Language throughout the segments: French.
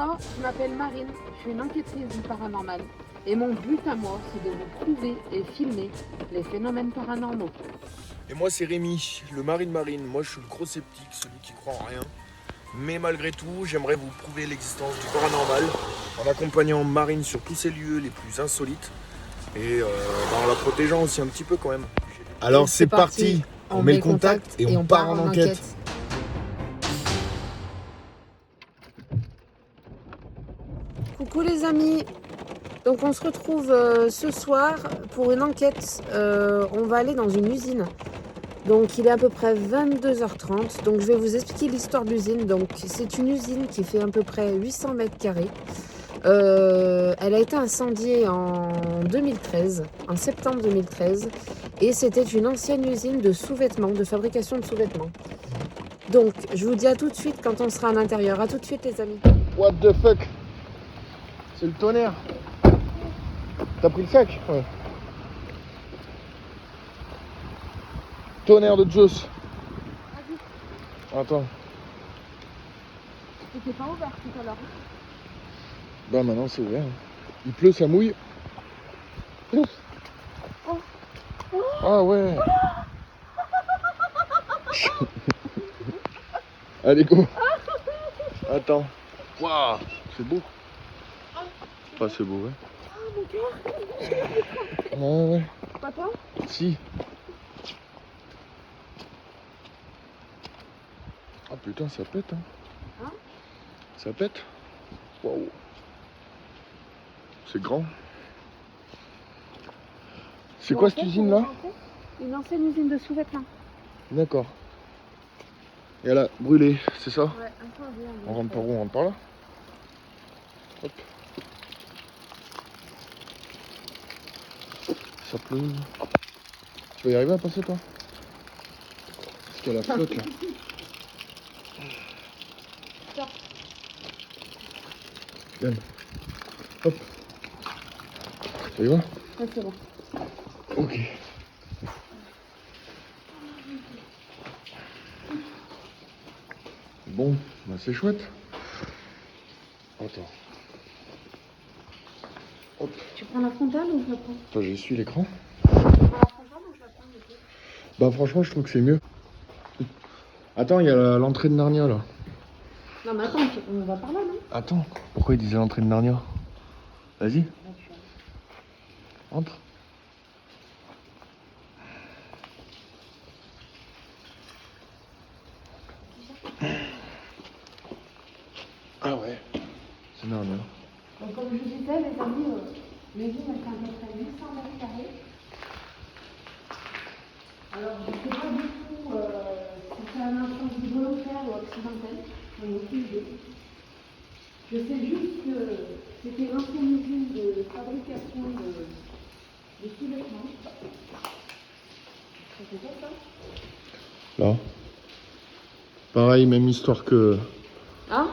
Bonsoir, je m'appelle Marine, je suis une enquêtrice du paranormal. Et mon but à moi, c'est de vous prouver et filmer les phénomènes paranormaux. Et moi c'est Rémi, le mari de Marine. Moi je suis le gros sceptique, celui qui croit en rien. Mais malgré tout, j'aimerais vous prouver l'existence du paranormal en accompagnant Marine sur tous ces lieux les plus insolites et en la protégeant aussi un petit peu quand même. Alors c'est parti, on met le contact et on part en enquête. Coucou les amis, donc on se retrouve ce soir pour une enquête. On va aller dans une usine. Donc il est à peu près 22h30. Donc je vais vous expliquer l'histoire de l'usine. Donc c'est une usine qui fait à peu près 800 mètres carrés. Elle a été incendiée en 2013, en septembre 2013. Et c'était une ancienne usine de sous-vêtements, de fabrication de sous-vêtements. Donc je vous dis à tout de suite quand on sera à l'intérieur. À tout de suite les amis. What the fuck? C'est le tonnerre. T'as pris le sac? Ouais. Tonnerre de Zeus. Attends. C'était pas ouvert tout à l'heure. Bah maintenant c'est ouvert. Il pleut, ça mouille. Ouf. Ah ouais. Allez go. Attends. Waouh, c'est beau. Enfin c'est beau, ouais. Ouais, ouais. Pas toi? Si. Ah putain, ça pète, hein. Hein? Ça pète. Waouh. C'est grand. C'est quoi cette usine là? Une ancienne usine de sous-vêtements. D'accord. Et elle a brûlé, c'est ça? Ouais, incendie. On rentre par où? On rentre par là? Hop. Ça pleut. Tu vas y arriver à passer toi? Parce qu'il y a la flotte là. Viens. Hop. Ça y va? Ouais, c'est bon. Ok. Bon, bah c'est chouette. Attends. Hop. Tu prends la frontale ou je la prends? Attends, j'essuie l'écran. Tu prends la frontale ou je la prends du coup? Bah franchement, je trouve que c'est mieux. Attends, il y a l'entrée de Narnia là. Non mais attends, on va par là, non? Attends, pourquoi il disait l'entrée de Narnia? Vas-y, entre. Ah ouais, c'est Narnia. Donc comme je vous disais, les amis, l'usine elle fait à peu près 800 mètres carrés. Alors je ne sais pas du tout si c'est un incendie volontaire ou accidentel, j'en ai aucune idée. Je sais juste que c'était l'ancienne usine de fabrication de sous-vêtements. C'est quoi ça? Là. Pareil, même histoire que... Hein?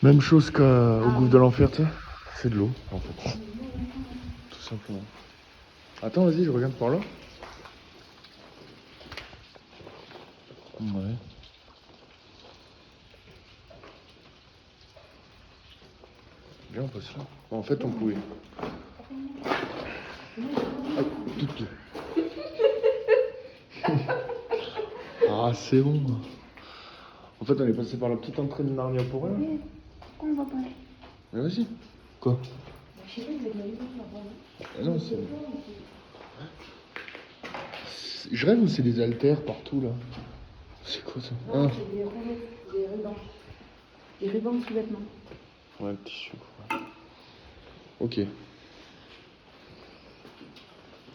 Même chose qu'au gouffre de l'enfer, tu sais. C'est de l'eau, en fait. Tout simplement. Attends, vas-y, je regarde par là. Ouais. Viens, on passe là. Bon, en fait, on pouvait... Ah, tout. Ah, c'est bon. En fait, on est passé par la petite entrée de Narnia pour rien. Oui, pourquoi on va pas? Mais vas-y. Quoi? Je sais pas, vous avez de la usine là-bas. Ah non, c'est... Je rêve ou c'est des haltères partout, là? C'est quoi ça? Non, Ah. c'est des rubans. Des rubans de sous-vêtements. Ouais, le tissu, quoi. Ok.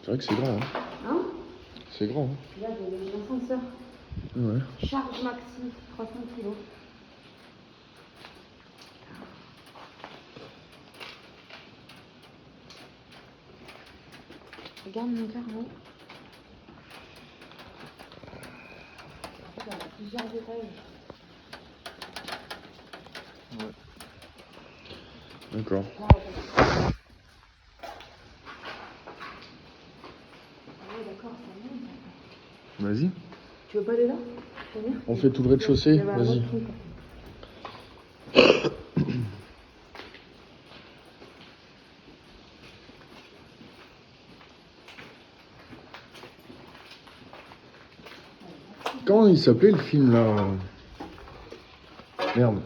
C'est vrai que c'est grand, hein? Hein? C'est grand, hein? Là, il y a l'ascenseur. Ouais. Charge maxi, 300 kg. Regarde mon carreau. Il y a plusieurs étages. Ouais. D'accord. Ah ouais, d'accord, ça monte. Vas-y. Tu veux pas aller là? On fait tout le rez-de-chaussée, vas-y. Comment il s'appelait le film là? Merde.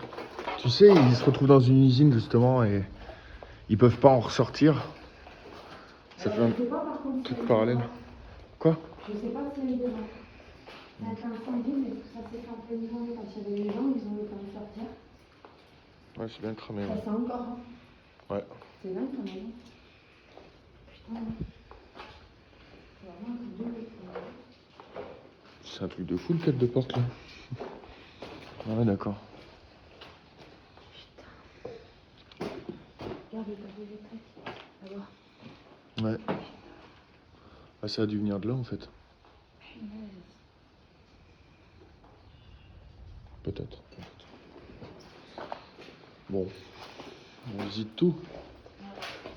Tu sais, ils se retrouvent dans une usine justement et ils peuvent pas en ressortir. Ça fait un Je sais pas par contre truc si parallèle. Quoi? je sais pas si elle est dedans. Ça a été incendié, mais ça s'est fait en pleine journée quand il y avait les gens, ils ont eu le temps de sortir. Ouais, c'est bien cramé. Ça Ouais. sent encore. Hein. Ouais. C'est dingue quand même. Putain. C'est vraiment un truc de ouf. C'est un truc de fou le cadre de porte là. Ah ouais, d'accord. Regarde le tableau électrique. Là-bas. Ouais. Ah, ça a dû venir de là en fait. Peut-être. Bon. On visite tout.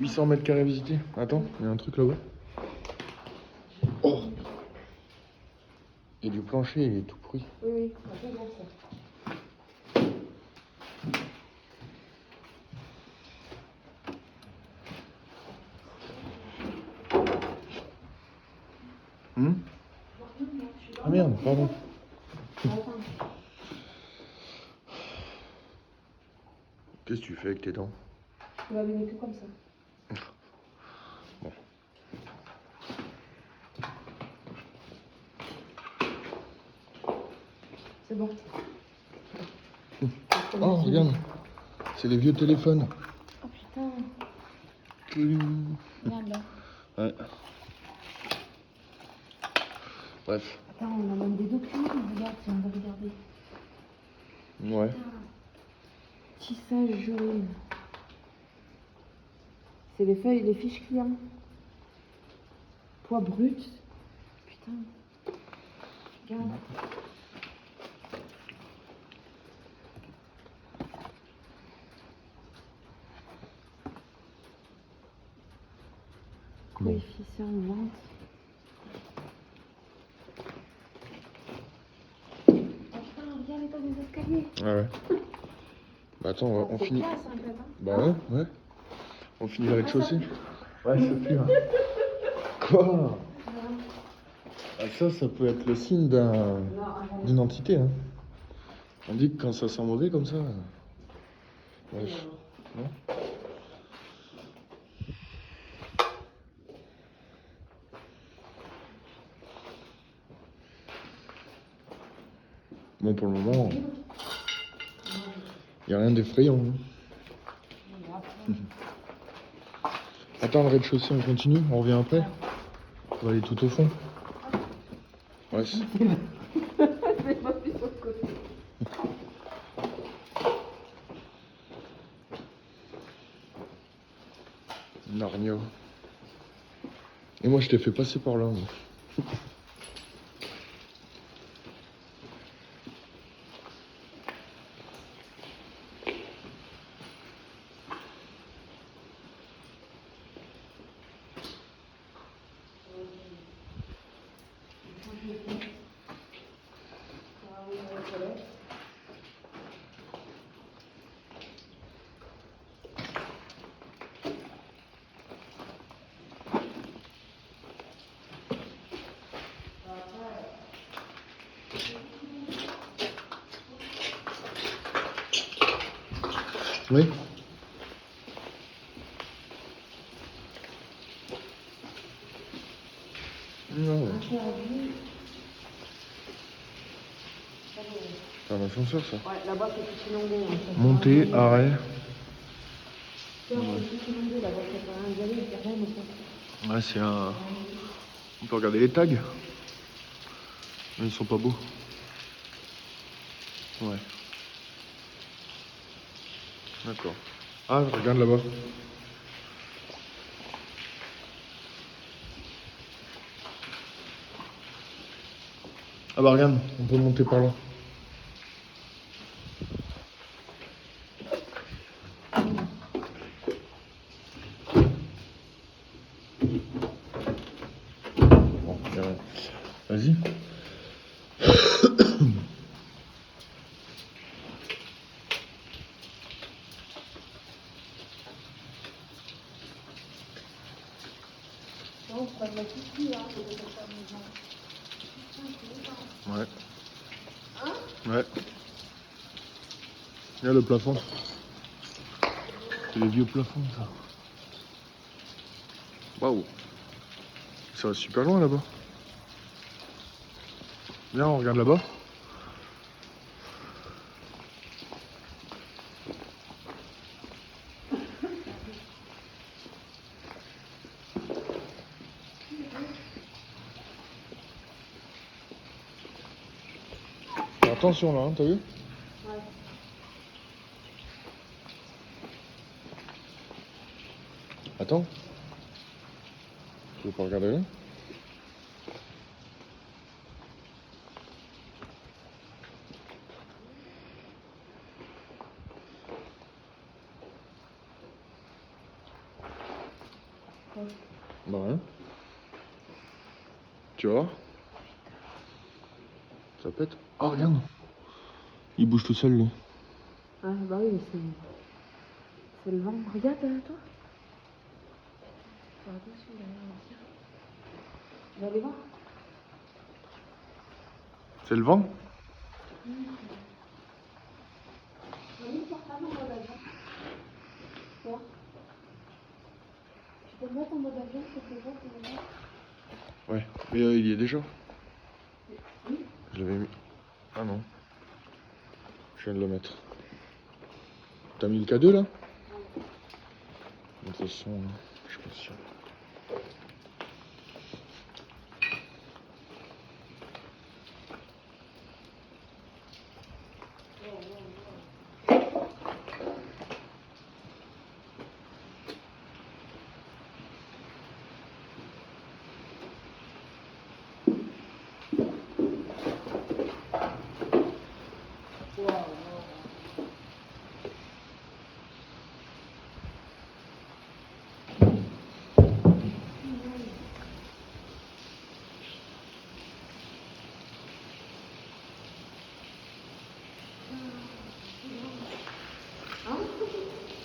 800 mètres carrés à visiter. Attends, il y a un truc là-bas. Oh! Et du plancher, il est tout pourri. Oui, oui, on va pas voir ça. Ah merde, pardon. Attends. Qu'est-ce que tu fais avec tes dents? On va venir que comme ça. Bon. C'est bon. Oh, regarde. C'est les vieux téléphones. Oh putain. Cling. Regarde là. Ouais. Bref. Attends, on a même des documents. Regarde, si on va regarder. Ouais. Tissage jaune. C'est les feuilles, les fiches clients. Poids brut. Putain. Regarde. Bon. Coefficient de vente. Oh putain, regarde l'état des escaliers. Ah ouais. Bah attends, on C'est finit. classe, en fait, hein. Bah ouais, ouais. On finit le rez-de-chaussée. Ouais, ça pue. Hein. Quoi? Ah, ça peut être le signe d'une entité. Hein. On dit que quand ça sent mauvais comme ça. Wesh. Non? Bon, pour le moment, il n'y a rien d'effrayant. Hein. Attends, le rez-de-chaussée, on continue, on revient après. On va aller tout au fond. Ouais. Narnia. Et moi, je t'ai fait passer par là. Moi. Oui. Non. C'est un ascenseur, ça. Ouais, là-bas, c'est tout inondé. En fait. Montée, arrêt. C'est tout inondé, là-bas, c'est pas un galet, il y a rien, mais ça. Ouais, c'est un... On peut regarder les tags. Mais ils sont pas beaux. Ouais. D'accord. Ah, regarde là-bas. Ah bah regarde, on peut monter par là. Bon, vas-y. Ouais. Ouais. Là le plafond. C'est les vieux plafonds ça. Waouh. Ça va super loin là-bas. Viens, on regarde là-bas. Attention là, hein, t'as vu? Ouais. Attends. Tu veux pas regarder là? Bah rien. Tu vois? Ça pète. Oh regarde. Il bouge tout seul lui. Ah bah oui, mais c'est le vent. Regarde toi. Fais attention derrière le tien. Tu vas aller voir. C'est le vent? Tu peux le mettre en mode avion, c'est déjà pour le Ouais. Mais il y est déjà. Je l'avais mis. Ah non. Je viens de le mettre. T'as mis le K2 là? De toute façon, je suis pas sûr.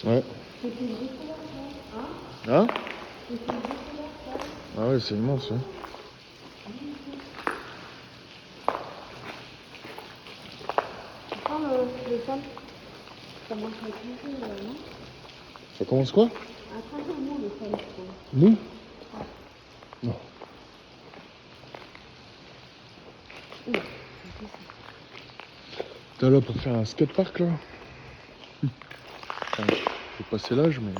Ouais. Hein? Ah ouais, c'est immense. Hein. Tu prends le sol. Ça commence à être non? Ça commence quoi? À travers nous, le sol, je trouve. Nous? Non. T'es là pour faire un skatepark là? Enfin, je vais passer l'âge, mais.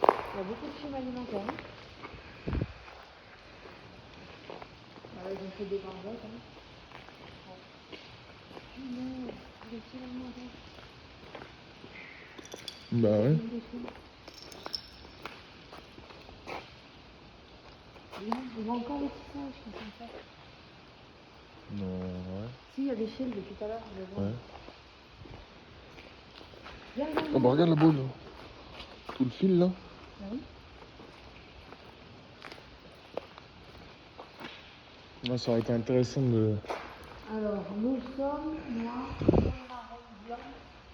Il y a beaucoup de films alimentaires. Ils ont fait des barbettes. Non, des films alimentaires. Bah ouais. Il y a encore des petits singes qui sont faits. Non, ouais. Si, il y a des shields depuis tout à l'heure. Ouais. Viens, viens, Oh bah regarde la boule. Tout le fil là. Ah oui. Ah, ça aurait été intéressant de. Alors, nous sommes noirs, marron, blanc,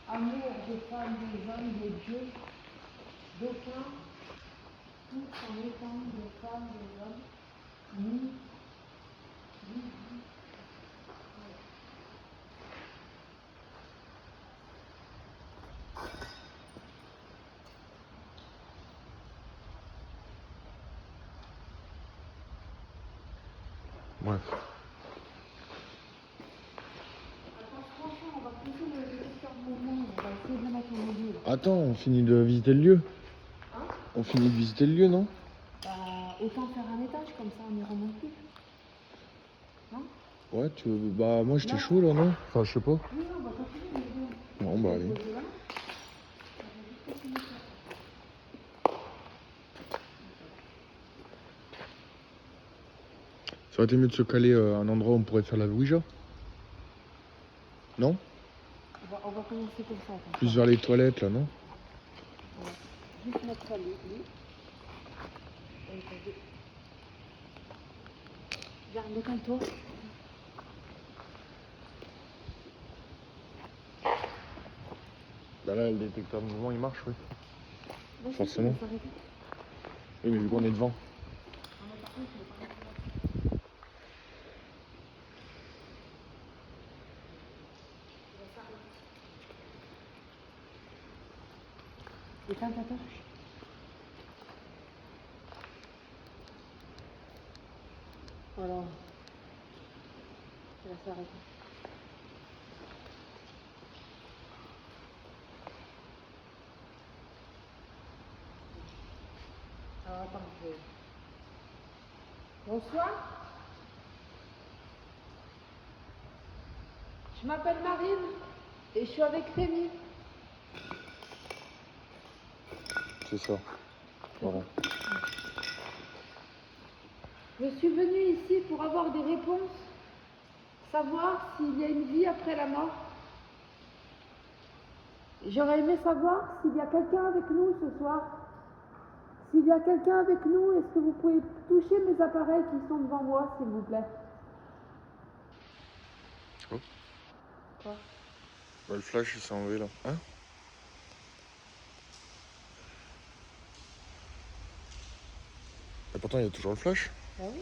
amour des femmes, des hommes, des dieux, d'aucuns, tous en étant des femmes, des hommes, nous, Bref. on va pousser le détecteur de mouvement, on va essayer de le mettre en milieu. Attends, on finit de visiter le lieu. Hein? On finit de visiter le lieu, non? Bah, autant faire un étage, comme ça on n'y remonte plus. Non? Ouais, tu veux. Bah moi j'étais chaud là, non? Enfin, je sais pas. Oui, on va continuer, mais Bon, bah allez. là. Ça aurait été mieux de se caler à un endroit où on pourrait faire la Ouija. Non? On va commencer comme ça. Attends. Plus vers les toilettes là, non? Juste mettre ça, lui. Viens, décale-toi. Bah là, le détecteur de mouvement il marche, oui. Vas-y, Forcément. on va s'arrêter. Oui, mais vu qu'on est devant. Attends. Voilà. Ça va s'arrêter. Alors attends, Bonsoir. Je m'appelle Marine et je suis avec Rémi. C'est ça. Voilà. Je suis venue ici pour avoir des réponses, savoir s'il y a une vie après la mort. J'aurais aimé savoir s'il y a quelqu'un avec nous ce soir. S'il y a quelqu'un avec nous, est-ce que vous pouvez toucher mes appareils qui sont devant moi, s'il vous plaît? Oh. Quoi? Bah, le flash il s'est enlevé là. Hein? Et pourtant il y a toujours le flash. Ah oui.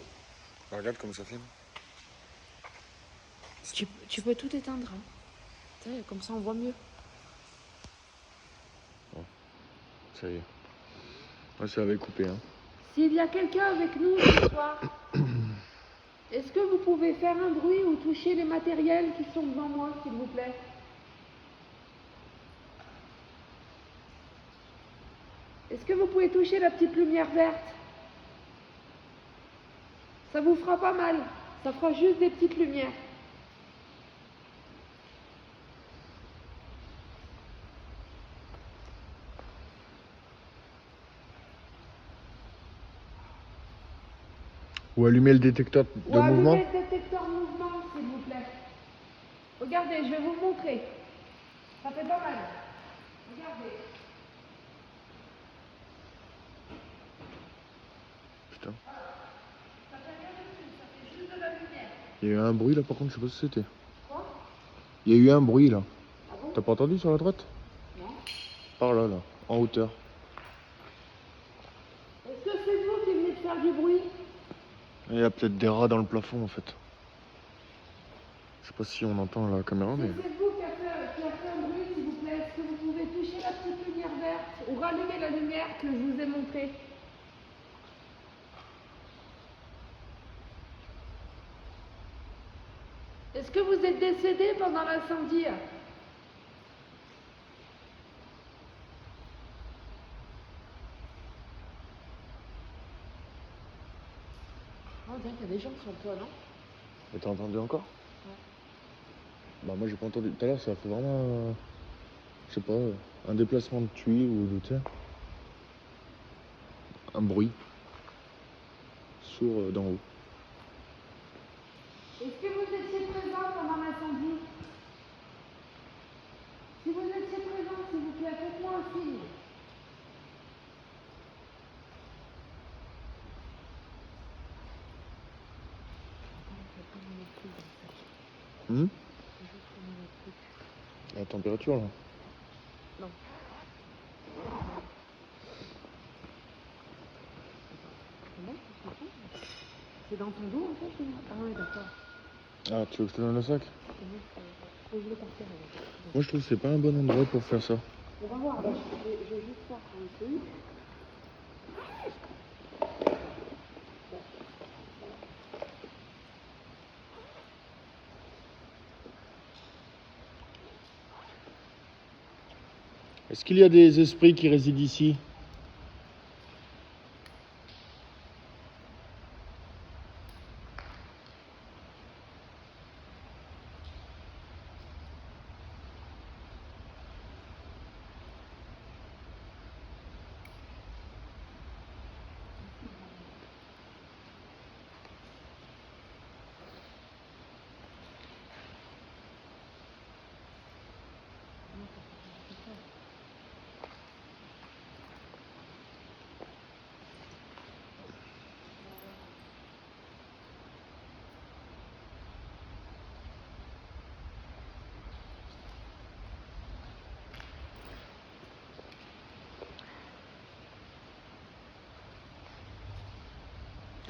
Bah, regarde comme ça filme. Tu peux tout éteindre. Hein. Tu sais, comme ça on voit mieux. Ça y est. Ouais, ça avait coupé. Hein. S'il y a quelqu'un avec nous ce soir, est-ce que vous pouvez faire un bruit ou toucher les matériels qui sont devant moi, s'il vous plaît? Est-ce que vous pouvez toucher la petite lumière verte? Ça vous fera pas mal. Ça fera juste des petites lumières. Ou allumer le détecteur de Ou mouvement. allumez le détecteur de mouvement, s'il vous plaît. Regardez, je vais vous montrer. Ça fait pas mal. Regardez. Putain. Ça fait rien du tout, ça fait juste de la lumière. Il y a eu un bruit là par contre, je sais pas ce que c'était. Quoi? Il y a eu un bruit là. Ah bon? T'as pas entendu sur la droite? Non. Par là, en hauteur. Est-ce que c'est vous qui venez de faire du bruit? Il y a peut-être des rats dans le plafond en fait. Je sais pas si on entend la caméra mais... Si c'est vous qui a fait un bruit, s'il vous plaît, est-ce que vous pouvez toucher la petite lumière verte ou rallumer la lumière que je vous ai montrée? Est-ce que vous êtes décédé pendant l'incendie? On dirait qu'il y a des gens sur le toit, non? Mais t'as entendu encore? Ouais. Bah moi j'ai pas entendu. Tout à l'heure ça a fait vraiment... je sais pas, un déplacement de tuiles ou de terre. Un bruit. Sourd d'en haut. Est-ce que vous étiez présent pendant l'incendie? Si vous étiez présent, s'il vous plaît, faites-moi un signe. La température là. Non. C'est dans ton dos en fait? Ah oui, d'accord. Ah, tu veux que je te donne le sac? Je vais partir avec. Moi je trouve que c'est pas un bon endroit pour faire ça. On va voir, je vais juste faire un truc. Est-ce qu'il y a des esprits qui résident ici?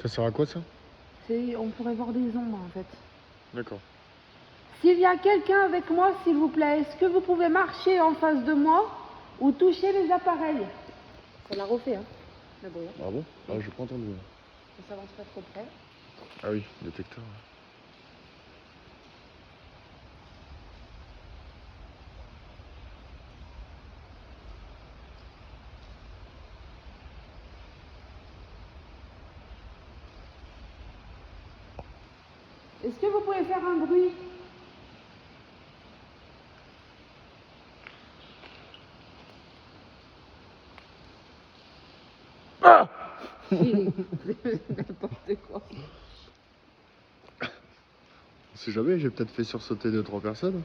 Ça sert à quoi ça? On pourrait voir des ombres en fait. D'accord. S'il y a quelqu'un avec moi, s'il vous plaît, est-ce que vous pouvez marcher en face de moi ou toucher les appareils? Ça l'a refait, hein, le bruit. Ah bon? Ah, j'ai pas entendu. On s'avance pas trop près. Ah oui, détecteur. Est-ce que vous pouvez faire un bruit? Ah! N'importe quoi. On sait jamais, j'ai peut-être fait sursauter 2-3 personnes.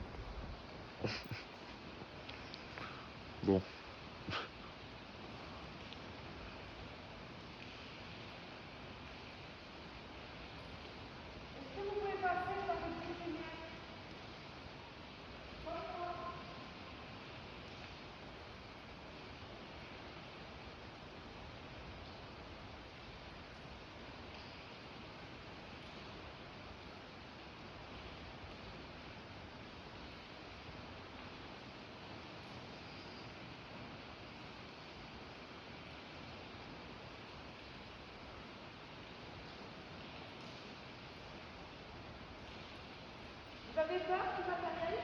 Bon. Vous avez peur du matériel?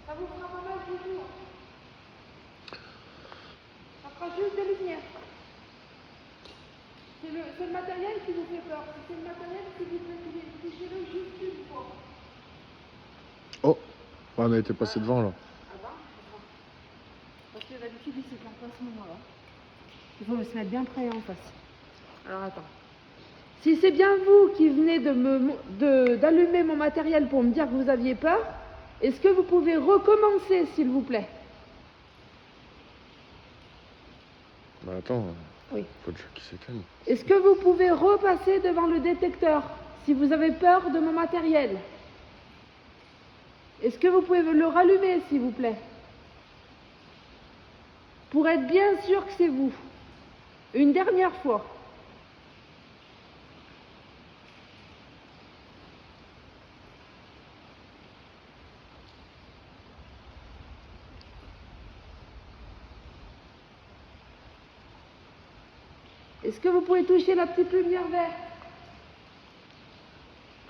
Ça vous fera pas mal du tout. Ça fera juste des lumières. C'est le matériel qui vous fait peur. C'est le matériel qui vous fait toucher-le juste une fois. Oh! Ouais, mais t'es passé devant là. Ah bah, parce que d'habitude, il se fait pas à ce moment-là. Il faut se mettre bien près en face. Alors attends. Si c'est bien vous qui venez d'allumer mon matériel pour me dire que vous aviez peur, est-ce que vous pouvez recommencer, s'il vous plaît? Bah attends, Oui. faut déjà qu'il s'éteigne. Est-ce que vous pouvez repasser devant le détecteur si vous avez peur de mon matériel? Est-ce que vous pouvez le rallumer, s'il vous plaît? Pour être bien sûr que c'est vous. Une dernière fois. Est-ce que vous pouvez toucher la petite lumière verte?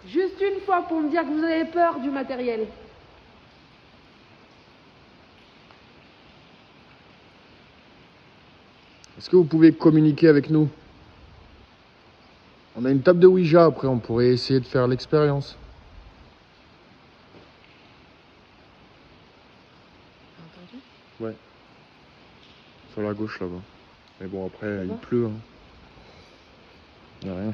Juste une fois pour me dire que vous avez peur du matériel. Est-ce que vous pouvez communiquer avec nous? On a une table de Ouija, après on pourrait essayer de faire l'expérience. Entendu? Ouais. Sur la gauche là-bas. Mais bon, après, il va pleut. Hein. Y a rien.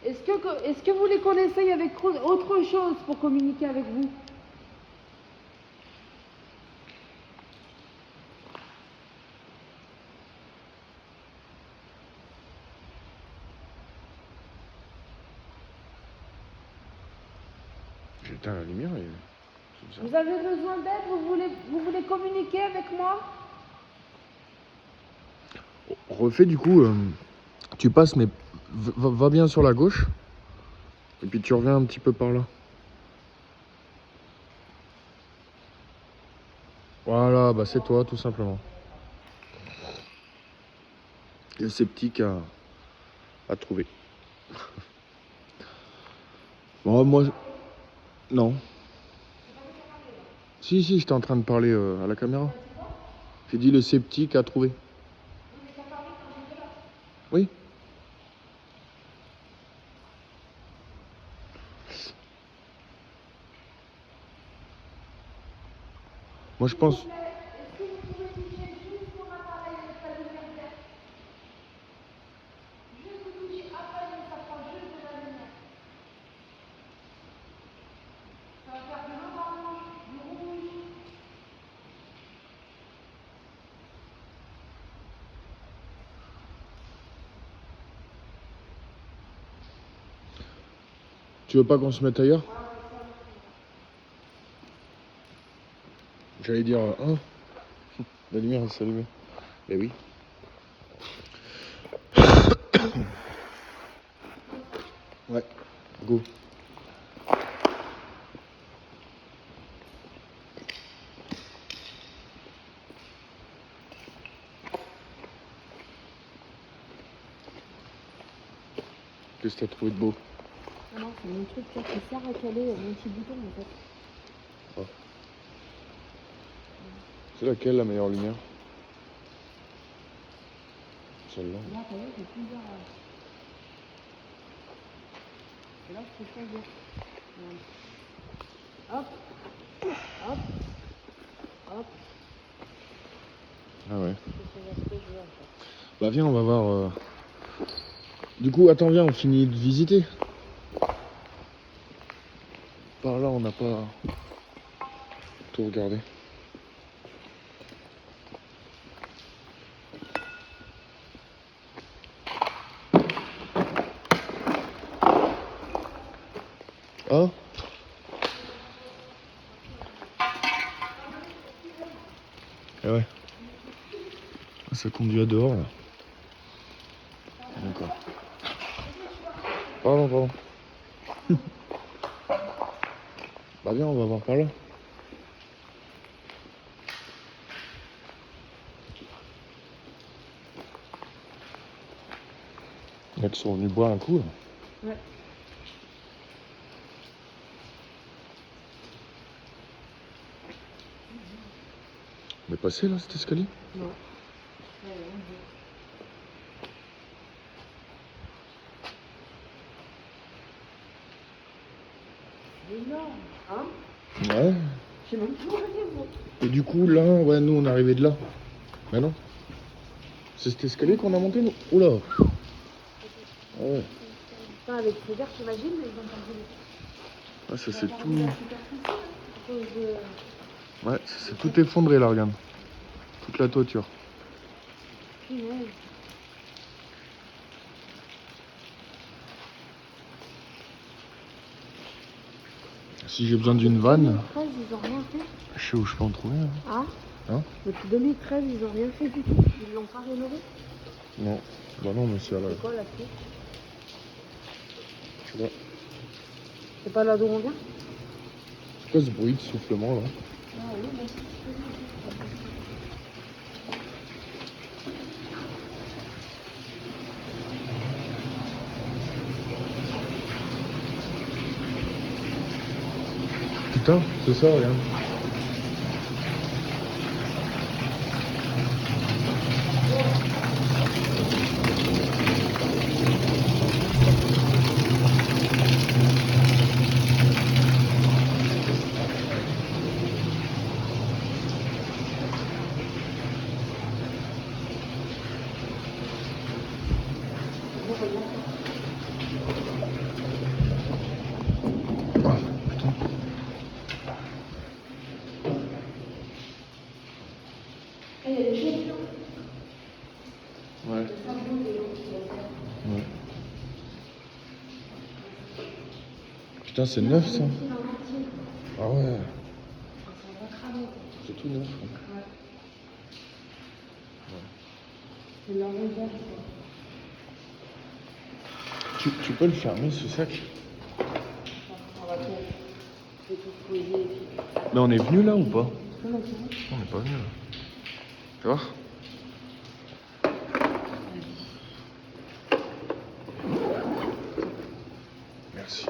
Est-ce que vous voulez qu'on essaye avec autre chose pour communiquer avec vous? J'ai éteint la lumière et... c'est bizarre. Vous avez besoin d'aide? Vous voulez communiquer avec moi? Refais du coup, tu passes, mais va bien sur la gauche. Et puis tu reviens un petit peu par là. Voilà, bah c'est toi tout simplement. Le sceptique à trouver. Bon, moi... Non. Si, j'étais en train de parler à la caméra. J'ai dit le sceptique à trouver. Oui. Moi je pense... Est-ce que vous pouvez toucher juste mon appareil avec la lumière verte? Juste vous toucher à peine, ça prend juste de la lumière. Ça va faire de l'orange, du rouge. Tu veux pas qu'on se mette ailleurs? J'allais dire hein. La lumière elle s'est allumée. Eh oui. Ouais, go. Qu'est-ce que t'as trouvé de beau? Ah non, c'est mon truc là, qui sert à caler mon petit bouton en fait. C'est laquelle la meilleure lumière? Celle-là. Là, t'as vu, j'ai plusieurs. Et là, je peux choisir. Hop, hop, hop. Ah ouais. Je peux choisir ce que je veux en fait. Bah viens, on va voir. Du coup, attends, viens, on finit de visiter. Par là, on n'a pas tout regardé. Ah. Ah ouais. Ça conduit à dehors là. D'accord. Pardon. Bah viens, on va voir par là. Il y en a qui sont venus boire un coup là. Ouais. On est passé là, cet escalier? Non. C'est énorme, hein? Ouais. Je sais même pas où aller, moi. Et du coup là, ouais, nous on est arrivé de là. Bah non. C'est cet escalier qu'on a monté nous. Oula. Ah ouais. Putain, avec ces verres, t'imagines, ils ont perdu Ah, ça c'est la tout. superficie, à cause de... Ouais, ça s'est tout effondré là, regarde. Toute la toiture. Punaise. Si j'ai besoin d'une vanne, 2013, ils ont rien fait. je sais où je peux en trouver. Hein. Ah? Hein? Depuis 2013, ils ont rien fait du tout. Ils l'ont pas rénové. Non. Bah non, mais c'est à la. C'est quoi la suite? Tu vois. C'est pas là d'où on vient? C'est quoi ce bruit de soufflement là? Ah oui, mais... Putain, c'est ça, regarde. Ah, putain. Il y a des choses. Ouais. Ouais. Putain, c'est neuf ça. Ah ouais. C'est tout neuf. Quoi. C'est leur réserve. Tu peux le fermer ce sac? On va tout poser et puis... Mais on est venu là ou pas? Comment tu veux? On n'est pas venu là. Tu vois? Merci.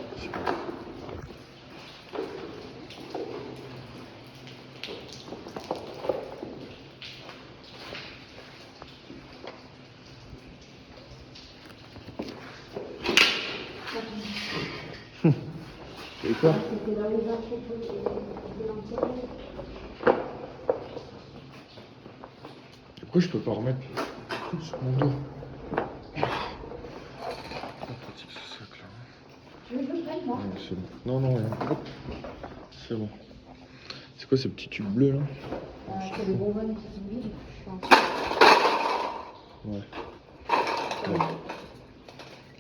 Et quoi? C'était dans les entrepôts de l'ancienne. Pourquoi je peux pas remettre le truc sur mon dos? Pratique ce sac là. Tu veux que je prenne, moi? Non, c'est bon. Non, rien. Hop. C'est bon. C'est quoi ces petits tubes bleus là? C'est les bonbonnes qui sont vides, je pense. Ouais.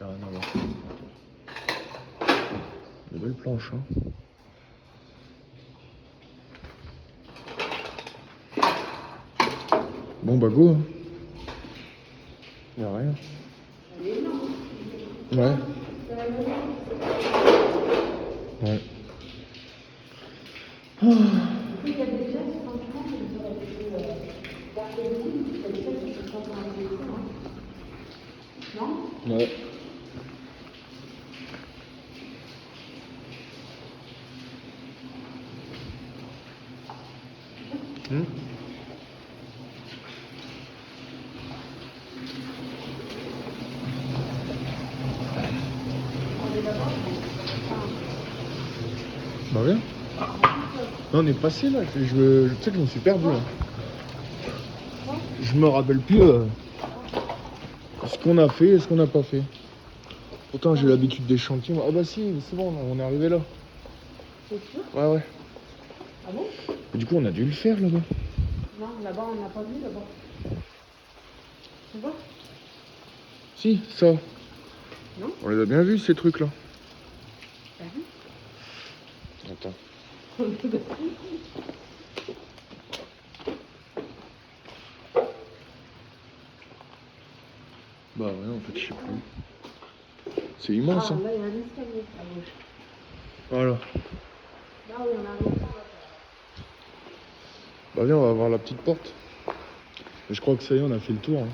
Ah non, des belles planches, hein. Bon bah go. Hein. Y'a rien. Ouais. Ouais. Ah. Il y a des gens, franchement, ils auraient pu garder le coup, il y a des gens qui sont pas dans les écoles, hein. Non? Ouais. Bah viens. Non, on est passé là. Tu sais que je me suis perdu là. Je me rappelle plus ce qu'on a fait et ce qu'on n'a pas fait. Pourtant j'ai l'habitude des chantiers. Ah bah si, c'est bon, on est arrivé là. C'est sûr? Ouais, ouais. Ah bon? Et du coup on a dû le faire là-bas. Non, là-bas, on n'a pas vu, là-bas. Tu vois? Si, ça. Non? On les a bien vus ces trucs là. T'as vu? Attends. Bah ouais, en fait, je sais plus. C'est immense, Ah, hein. là, il y a un escalier à gauche. Voilà. Là où on arrive. Bah viens, on va voir la petite porte. Mais je crois que ça y est, on a fait le tour. Hein.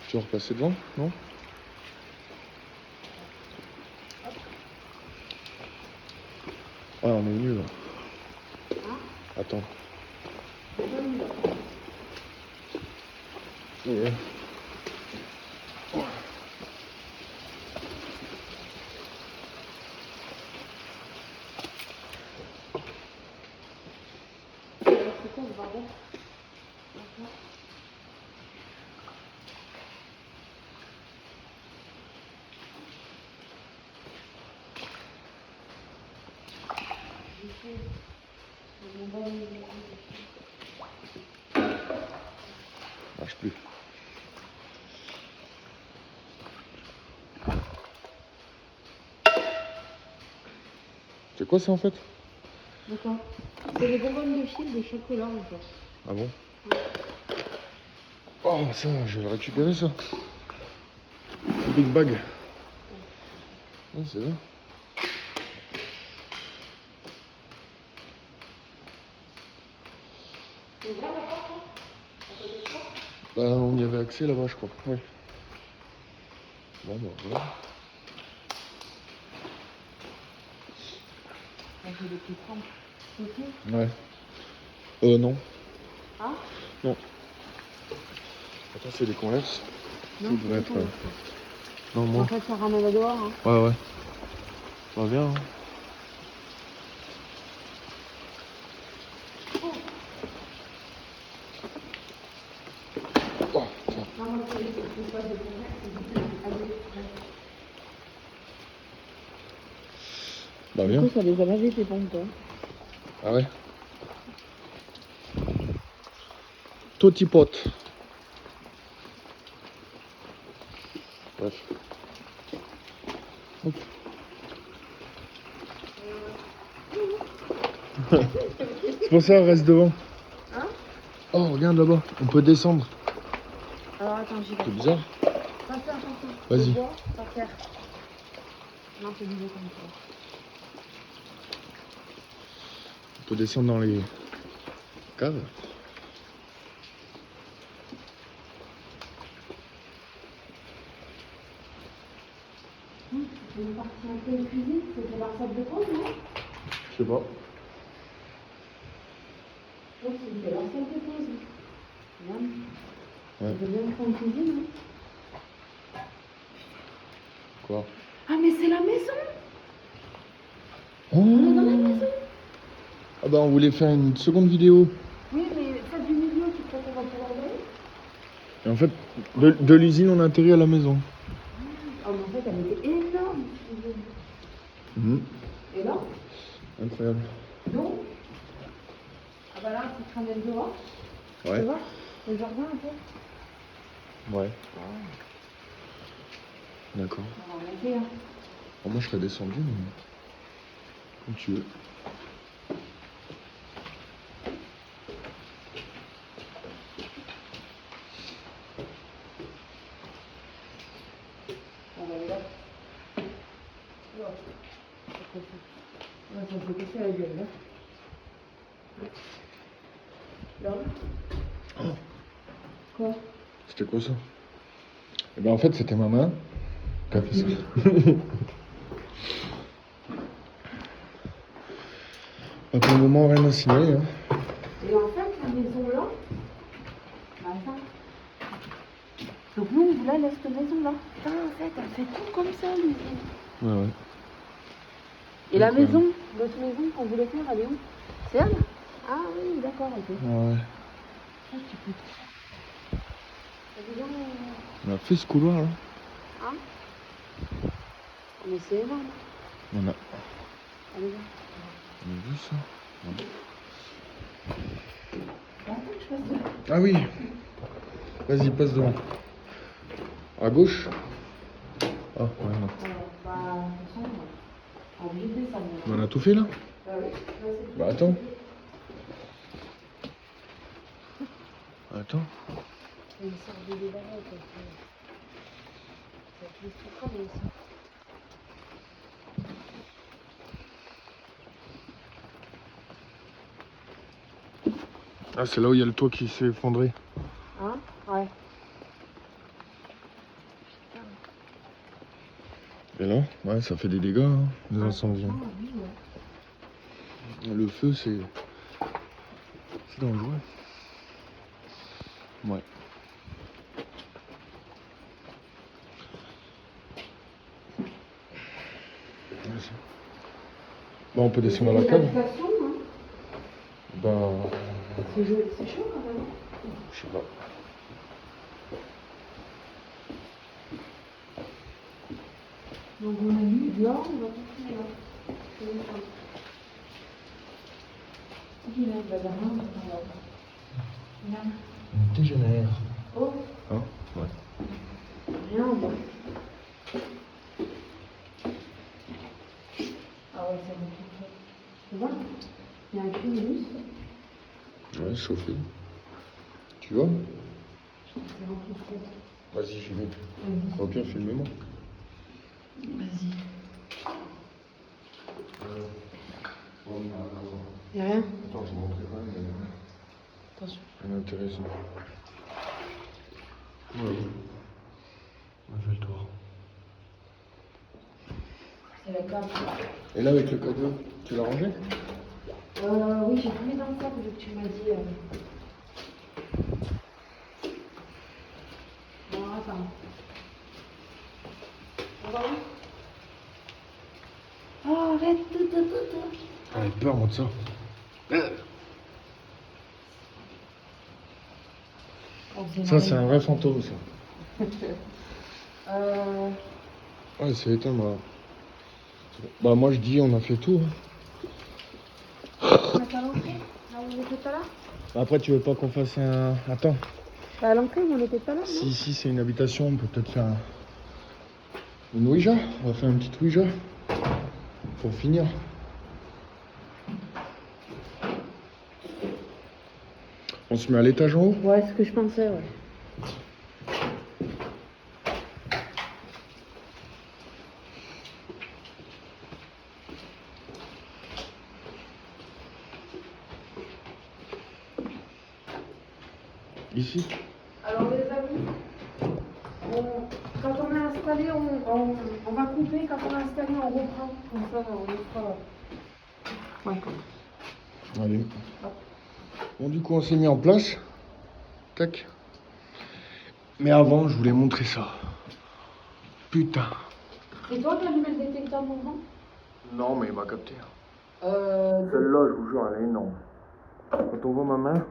Tu vas repasser devant, non? Ah, on est venu là. Attends. Ouais. C'est quoi le bordel? Marche plus. C'est quoi ça en fait? D'accord. C'est les bonbonnes de fil de chocolat en fait. Ah bon? Oh ça, je vais récupérer ça. Big bag. Ouais, c'est ça. Bah, on y avait accès là-bas, je crois. Oui. Bon, bah voilà. J'ai des petites rampes. Ok. Ouais. Non. Ah? Non. Attends, c'est des converses. Non, Ça devrait c'est être. pas Non, En moi. fait, ça ramène à dehors. Hein. Ouais, ouais. Bah, viens. Hein. Oh, tiens. Non, moi, c'est pas des Bah, Du viens. coup, ça les a lavés tes pompes, toi. Ah ouais. Totipot. Bref. Hop. C'est pour ça, reste devant. Hein? Oh, regarde là-bas, on peut descendre. Alors, attends, j'y vais. C'est bizarre. Pas faire, attention. Vas-y. Le bois, par terre. Non, c'est du bois comme ça. On peut descendre dans les caves. C'est une partie un peu de cuisine, c'était leur salle de pause, non? Je sais pas. Je pense que c'était leur salle de pause. Bien. Ouais. C'était bien en cuisine, hein? Quoi? Ah, mais c'est la maison! Oh. On est dans la maison! Ah bah on voulait faire une seconde vidéo. Oui, mais celle du milieu, tu crois qu'on va pouvoir y aller? Et en fait, de l'usine on a atterri à la maison. Ah, mais en fait, elle était énorme! Et là? Incroyable. Donc? Ah bah là, tu te ramènes dehors. Ouais. Tu vois? Le jardin un peu. Ouais. D'accord. On va en mettre, hein. Alors moi je serais descendu, mais comme tu veux. On va aller là. Là. Ça me fait casser la gueule, là. Là. Oh. Quoi? C'était quoi ça? Et ben en fait c'était ma main qui a fait ça. Pour le moment rien à signaler. Hein. Et en fait, la maison là, bah ça, là, elle a cette maison-là. Putain, en fait, elle fait tout comme ça, l'usine. Ouais, ouais. Et la Incroyable. maison, l'autre maison qu'on voulait faire, elle est où? C'est elle? Ah oui, d'accord, ok. Ouais. Ah, tu peux tout faire. Dis donc, On a fait ce couloir là. hein? Mais c'est énorme. On a, Allez, viens. on a vu ça. Ouais. Attends que je fasse de... Ah oui. Vas-y, passe devant. À gauche. Ah, ouais, non. Bah, de toute façon, on est obligé de descendre. On a tout fait là? Bah oui, c'est Bah attends. Attends. une sorte de débarras, quoi. Ça te laisse tout cramer aussi. Ah, c'est là où il y a le toit qui s'est effondré. Hein? Ouais. Et là, ouais, ça fait des dégâts, hein, les incendies. Ah oui, ouais. Le feu, c'est dangereux. Ouais. Vas-y. Bon, on peut descendre à la cave. L'habitation, hein? Ben, C'est chaud quand même. je sais pas. Donc on a mis là, on va continuer là. C'est une chose. Il a de la main, là. On dégénère. Oh, Hein? Ouais. rien, bon. Ah ouais, ça me fait. Tu vois? Il y a un cumulus. Ouais, chauffé. Tu vois? C'est rempli de feu. Vas-y, filme. Vas-y. Ok, filme-moi. Vas-y. Il n'y a rien? Attends, je vous montrerai pas, mais Attention. rien d'intéressant. Ouais. On fait le tour. C'est la cave. Et là, avec le cadeau, tu l'as rangé? Oui, j'ai tout mis dans le sac vu que tu m'as dit. Bon, attends. On va où? Oh, arrête, tout. Ah, j'ai peur, moi, de ça. Ça, c'est un vrai fantôme, ça. Ouais, c'est éteint, moi. Bah, moi, je dis, on a fait tout. On est à l'entrée? Là où on était pas là? Après, tu veux pas qu'on fasse un... Attends. Bah, à l'entrée, on n'était pas là, non? Si ici, c'est une habitation, on peut peut-être faire une Ouija. On va faire une petite Ouija. Pour finir. On se met à l'étage en haut? Ouais, c'est ce que je pensais, ouais. Ici? Alors, les amis, quand on est installé, on va couper. Quand on est installé, on reprend. Comme ça, on le fera. Ouais. Allez. Bon, du coup, on s'est mis en place. Tac. Mais avant, je voulais montrer ça. Putain. Et toi, tu as allumé le détecteur de mouvement? Non, mais il m'a capté. Celle-là, je vous jure, elle est énorme. Quand on voit ma main...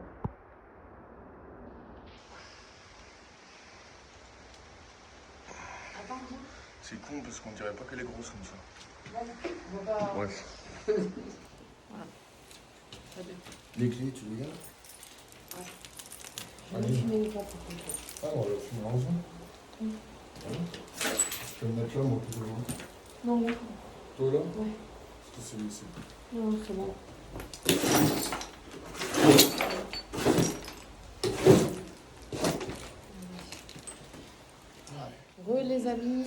C'est con parce qu'on dirait pas qu'elle est grosse comme ça. Bref. Voilà. Les clés, tu les gardes? Ouais. Ah, Je vais fumer les clopes, pour que Ah, on va la fumer ensemble. Ouais. Je vais me mettre là, moi, plutôt loin. Non, oui. Toi, là? Ouais. Parce que c'est... Non, c'est bon. Les amis,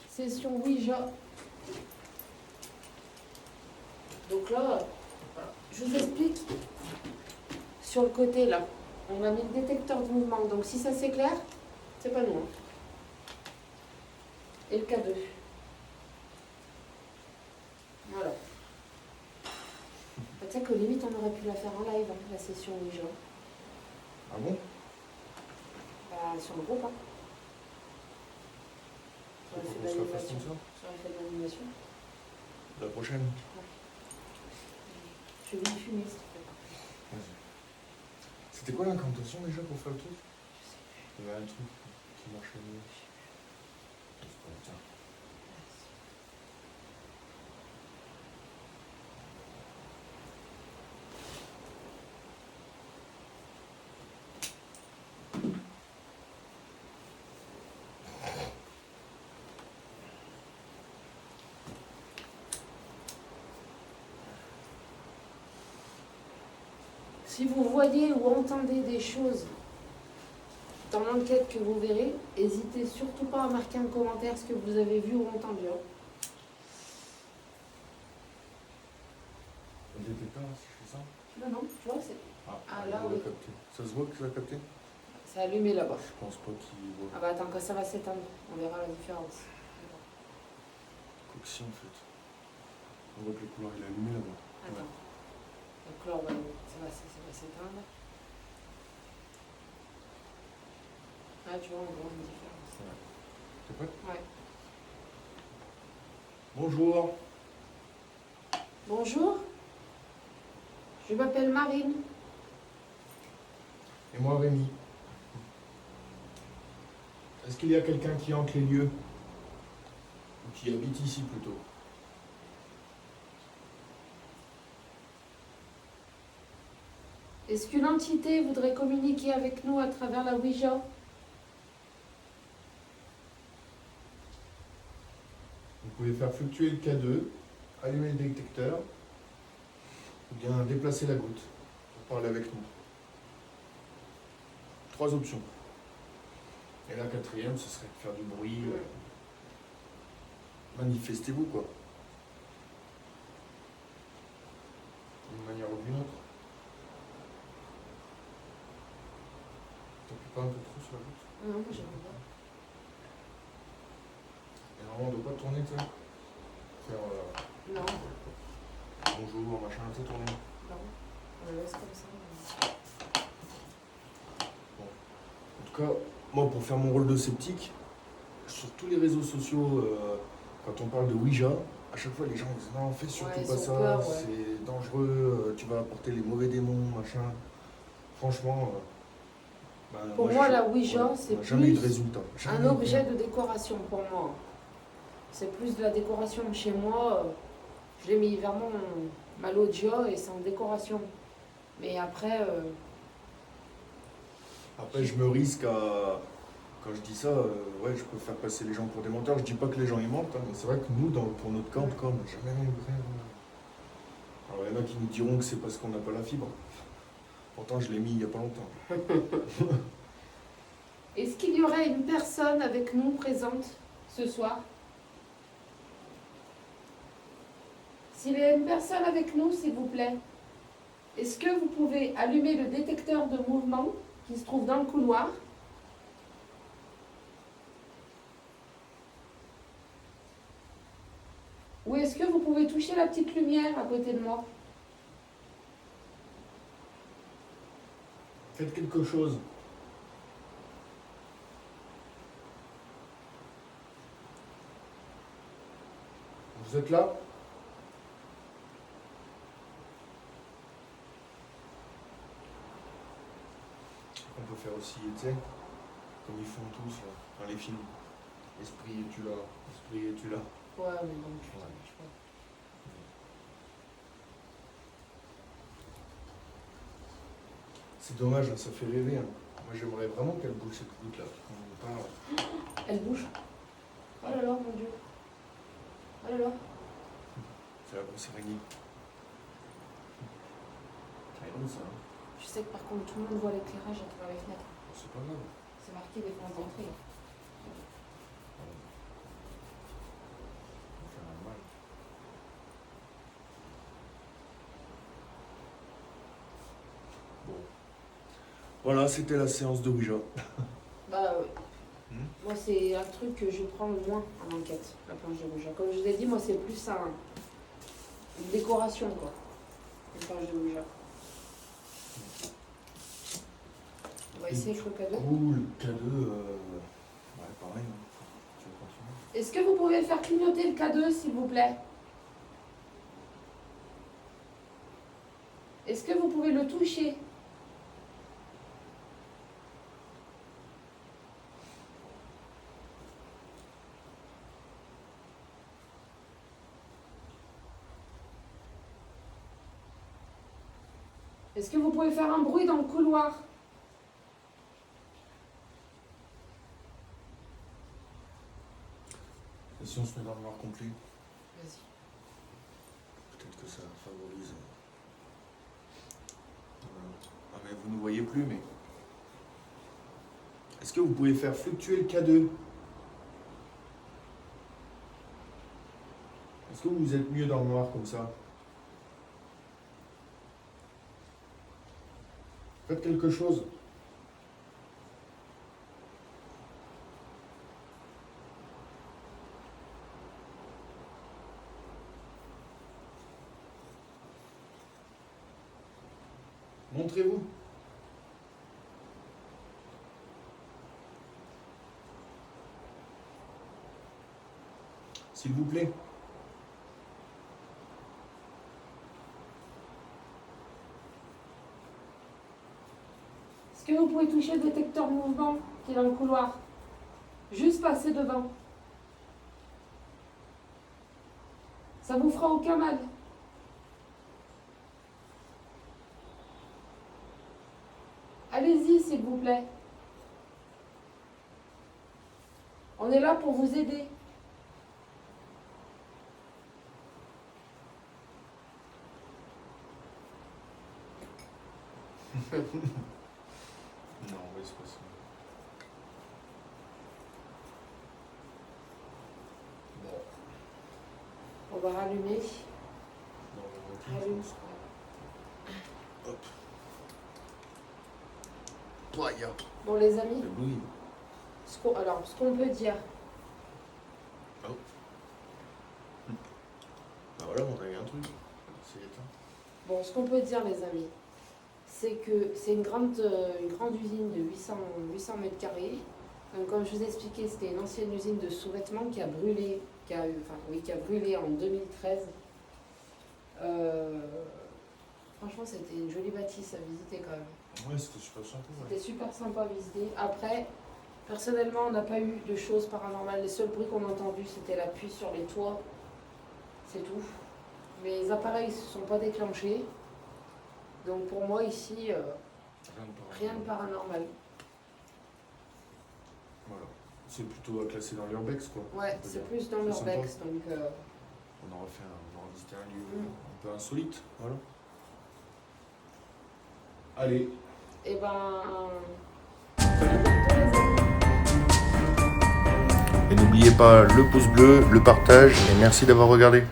session Ouija. Donc là, voilà. Je vous explique. Sur le côté là, on a mis le détecteur de mouvement. Donc si ça s'éclaire, c'est pas nous. Hein. Et le K2. Voilà. Tu sais que limite on aurait pu la faire en live, hein, la session Ouija. Ah bon? Bah sur le groupe. Hein. Sur Faut l'effet qu'on se la fasse d'animation. comme ça. Sur l'effet d'animation. La prochaine. Je vais fumer, s'il te plaît. Vas-y. C'était quoi l'incantation déjà pour faire le truc? Il y avait un truc qui marchait mieux. Tiens. Si vous voyez ou entendez des choses dans l'enquête que vous verrez, n'hésitez surtout pas à marquer en commentaire ce que vous avez vu ou entendu. Hein. Le détecteur, là, si je fais ça. Non, tu vois, c'est là, il oui. a capté. Ça se voit que ça a capté? c'est allumé là-bas. Je pense pas qu'il voit. Ah bah attends, quand ça va s'éteindre, on verra la différence. Coxy en fait. On voit que le couloir il est allumé là-bas. Attends. Donc là, ça va s'éteindre. Ah, tu vois, on voit une différence. T'es prêt? Ouais. Bonjour. Bonjour. Je m'appelle Marine. Et moi Rémi. Est-ce qu'il y a quelqu'un qui hante les lieux? Ou qui habite ici plutôt? Est-ce qu'une entité voudrait communiquer avec nous à travers la Ouija? Vous pouvez faire fluctuer le K2, allumer le détecteur, ou bien déplacer la goutte pour parler avec nous. 3 options. Et la 4e, ce serait de faire du bruit. Manifestez-vous quoi. D'une manière ou d'une autre. T'appuies pas un peu trop sur la goutte. Non, moi j'aimerais bien. Et normalement on doit pas tourner, tu sais. Faire Non, bonjour, machin, tu sais, tourner. non. On le laisse comme ça. En tout cas, moi pour faire mon rôle de sceptique, sur tous les réseaux sociaux, quand on parle de Ouija, à chaque fois les gens disent non, fais surtout Ouais, ils pas ont ça, peur, ouais. c'est dangereux, tu vas apporter les mauvais démons, machin. Franchement, Pour moi, la Ouija, c'est on n'a jamais eu de plus résultat. Jamais un eu objet rien. de décoration pour moi. C'est plus de la décoration chez moi. Je l'ai mis vraiment ma loggia et c'est en décoration. Mais après, Après, je me risque à. Quand je dis ça, ouais, je peux faire passer les gens pour des menteurs. Je dis pas que les gens ils mentent, hein, mais c'est vrai que nous, pour notre cas, en tout cas, on n'a jamais eu rien. Alors, il y en a qui nous diront que c'est parce qu'on n'a pas la fibre. Pourtant, je l'ai mis il n'y a pas longtemps. est-ce qu'il y aurait une personne avec nous présente ce soir? S'il y a une personne avec nous, s'il vous plaît, est-ce que vous pouvez allumer le détecteur de mouvement qui se trouve dans le couloir? Ou est-ce que vous pouvez toucher la petite lumière à côté de moi? Faites quelque chose. Vous êtes là? On peut faire aussi, tu sais, comme ils font tous là, dans les films. Esprit, es-tu là? Esprit, es-tu là? Ouais, mais bon, je sais pas. C'est dommage, hein, ça fait rêver. Hein. Moi j'aimerais vraiment qu'elle bouge cette goutte là. On parle. Elle bouge. Oh là là, mon Dieu. Oh là là. C'est la grosse araignée. C'est drôle ça. Hein. Je sais que par contre, tout le monde voit l'éclairage à travers les fenêtres. C'est pas grave. C'est marqué défense d'entrée. On va faire un mal. Bon. Voilà, c'était la séance de Ouija. Bah, Hmm. moi, c'est un truc que je prends le moins en enquête, la planche de Ouija. Comme je vous ai dit, moi, c'est plus une décoration, quoi. Une planche de Ouija. va essayer avec le cadeau. Cool, K2, ouais, pareil. Hein. Tu veux continuer? Est-ce que vous pouvez faire clignoter le K2, s'il vous plaît? Est-ce que vous pouvez le toucher? Est-ce que vous pouvez faire un bruit dans le couloir? Et si on se met dans le noir complet, Vas-y. peut-être que ça favorise. Ah mais vous ne voyez plus, mais... Est-ce que vous pouvez faire fluctuer le K2? Est-ce que vous êtes mieux dans le noir comme ça? Faites quelque chose. Montrez-vous. S'il vous plaît. Est-ce que vous pouvez toucher le détecteur mouvement qui est dans le couloir? Juste passer devant. Ça vous fera aucun mal. Allez-y, s'il vous plaît. On est là pour vous aider. Non, oui, c'est pas ça. Bon. On va rallumer. Non, on va Rallume. Hop. Toi, ya. Bon, les amis, Le bruit. alors, ce qu'on peut dire, Oh. Bah voilà, on a eu un truc. C'est éteint. bon, ce qu'on peut dire, les amis, c'est que c'est une grande usine de 800 mètres carrés. Donc, comme je vous ai expliqué, c'était une ancienne usine de sous-vêtements qui a brûlé, qui a brûlé en 2013. Franchement, c'était une jolie bâtisse à visiter quand même. Ouais, c'était super sympa. Ouais. C'était super sympa à visiter. Après, personnellement, on n'a pas eu de choses paranormales. Les seuls bruits qu'on a entendus, c'était la pluie sur les toits. C'est tout. Les appareils ne se sont pas déclenchés. Donc pour moi, ici, rien de paranormal. Voilà. C'est plutôt à classer dans l'urbex, quoi. Ouais, on peut c'est dire. plus dans C'est l'urbex. Donc, On aura visité un lieu un peu insolite. Voilà. Allez. et ben. Et n'oubliez pas le pouce bleu, le partage et merci d'avoir regardé.